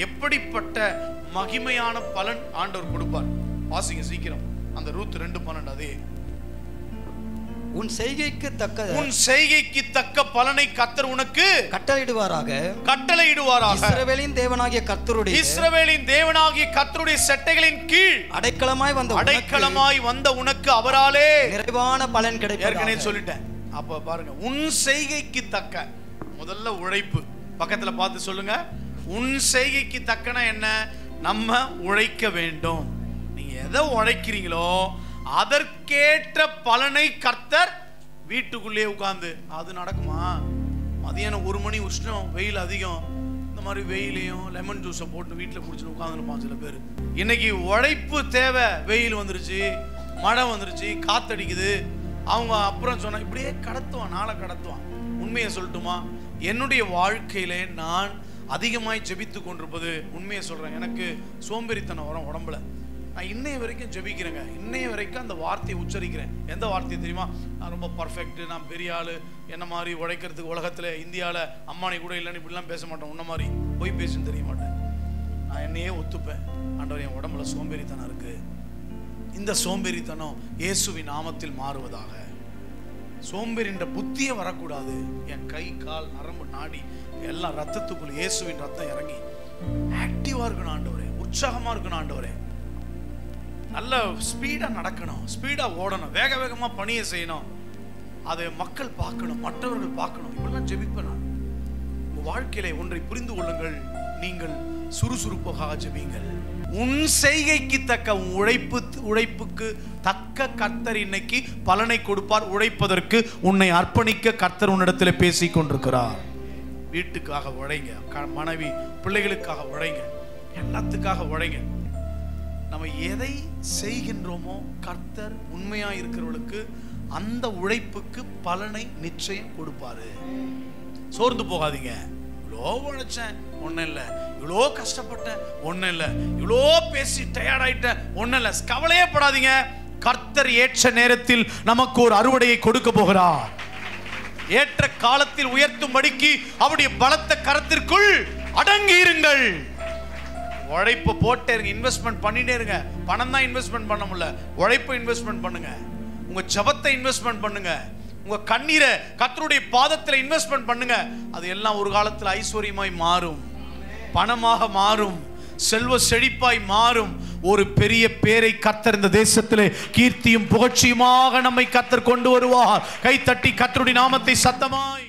எப்படிப்பட்ட மகிமையான பலன் ஆண்டவர் கொடுப்பார். வாசிங்க சீக்கிரம் அந்த ரூத் 2:12. அதே உன் செய்கைக்கு தக்க பலனை கர்த்தர் உனக்கு கட்டளையிடுவாராக. இஸ்ரவேலின் தேவனாகிய கர்த்தருடைய செட்டைகளின் கீழ் அடைக்கலமாய் வந்த உனக்கு அவராலே நிறைவான பலன் கிடைக்கும். ஏற்கனவே சொல்லிட்டேன். அப்ப பாருங்க, உன் செய்கைக்கு தக்க, முதல்ல உழைப்பு. பக்கத்துல பார்த்து சொல்லுங்க, உன் செய்கைக்கு தக்கன என்ன? நம்ம உழைக்க வேண்டும். நீங்க எதை உழைக்கிறீங்களோ அதற்கேற்ற பலனை கர்த்தர் வீட்டுக்குள்ளே உட்கார்ந்து, அது நடக்குமா? மதியானம் 1 மணி உஷ்ணம், வெயில் அதிகம், இந்த மாதிரி வெயிலையும் லெமன் ஜூஸை போட்டு வீட்டில் குடிச்சுன்னு உட்காந்துருப்பான் சில பேர். இன்னைக்கு உழைப்பு தேவை. வெயில் வந்துருச்சு, மழை வந்துருச்சு, காத்தடிக்குது. அவங்க அப்புறம் சொன்னா இப்படியே கடத்துவான், நாளை கடத்துவான். உண்மையை சொல்லட்டுமா, என்னுடைய வாழ்க்கையிலே நான் அதிகமாய் ஜெபித்து கொண்டிருப்பது, உண்மையை சொல்றேன், எனக்கு சோம்பேறித்தனம் வரும் உடம்புல. நான் இன்னைய வரைக்கும் ஜெபிக்கிறேங்க, இன்னைய வரைக்கும் அந்த வார்த்தையை உச்சரிக்கிறேன். எந்த வார்த்தை தெரியுமா? நான் ரொம்ப பர்ஃபெக்ட், நான் பெரிய ஆளு, என்ன மாதிரி உழைக்கிறதுக்கு உலகத்தில் இந்தியாவில் அம்மானி கூட இல்லைன்னு இப்படிலாம் பேச மாட்டேன். உன்ன மாதிரி போய் பேசுன்னு தெரிய மாட்டேன். நான் என்னையே ஒத்துப்பேன். ஆண்டவர், என் உடம்புல சோம்பேறித்தனம் இருக்கு, இந்த சோம்பேறித்தனம் இயேசுவின் நாமத்தில் மாறுவதாக. சோம்பேறின்ற புத்தியே வரக்கூடாது. என் கை கால் நரம்பு நாடி எல்லாம் ரத்தத்துக்குள்ள இயேசுவின் ரத்தம் இறங்கி ஆக்டிவா இருக்கணும் ஆண்டவரே, உற்சாகமா இருக்கணும் ஆண்டவரே. நல்ல ஸ்பீடா நடக்கணும், ஸ்பீடா ஓடணும், வேக வேகமா பணியை செய்யணும். அதை மக்கள் பார்க்கணும், மற்றவர்கள் பார்க்கணும். இப்படிலாம் ஜெபிப்பேன் நான். உங்க வாழ்க்கையில ஒன்றை புரிந்து கொள்ளுங்கள், நீங்கள் சுறுசுறுப்பாக ஜெபிங்கள். உன் செய்கைக்கு தக்க, உன் உழைப்புக்கு தக்க கர்த்தர் இன்னைக்கு பலனை கொடுப்பார். உழைப்பதற்கு உன்னை அர்ப்பணிக்க கர்த்தர் உன்னிடத்தில் பேசிக் கொண்டிருக்கிறார். வீட்டுக்காக உழைங்க, மனைவி பிள்ளைகளுக்காக உழைங்க, எல்லாத்துக்காக உழைங்க. நம்ம எதை செய்கின்றோமோ கர்த்தர் உண்மையா இருக்கிறவர்களுக்கு அந்த உழைப்புக்கு பலனை நிச்சயம் கொடுப்பாரு. சோர்ந்து போகாதீங்க. இவ்வளோ உழைச்சேன், ஒன்றும் இல்லை. இவ்வளோ கஷ்டப்பட்டேன், ஒன்றும் இல்லை. இவ்வளோ பேசி டயர்ட் ஆயிட்டேன், ஒன்றும் இல்லை. கவலையே படாதீங்க. கர்த்தர் ஏற்ற நேரத்தில் நமக்கு ஒரு அறுவடையை கொடுக்க போகிறார். ஏற்ற காலத்தில் உயர்த்தும்படிக்கு அவருடைய பலத்த கரத்திற்குள் அடங்கி இருங்கள். உழைப்பு போட்டே இருங்க, இன்வெஸ்ட்மெண்ட் பண்ணிட்டே இருங்க. பணம் தான் இன்வெஸ்ட்மெண்ட் பண்ண முடியல, உழைப்பை இன்வெஸ்ட்மெண்ட் பண்ணுங்க. உங்க ஜபத்தை இன்வெஸ்ட்மெண்ட் பண்ணுங்க. உங்க கண்ணீரை கர்த்தருடைய பாதத்தில் இன்வெஸ்ட்மெண்ட் பண்ணுங்க. அது எல்லாம் ஒரு காலத்தில் ஐஸ்வர்யமாய் மாறும், பணமாக மாறும், செல்வ செழிப்பாய் மாறும். ஒரு பெரிய பேரை கர்த்தர் இந்த தேசத்திலே கீர்த்தியும் புகழ்ச்சியுமாக நம்மை கர்த்தர் கொண்டு வருவார். கை தட்டி கர்த்தருடைய நாமத்தை சத்தமாய்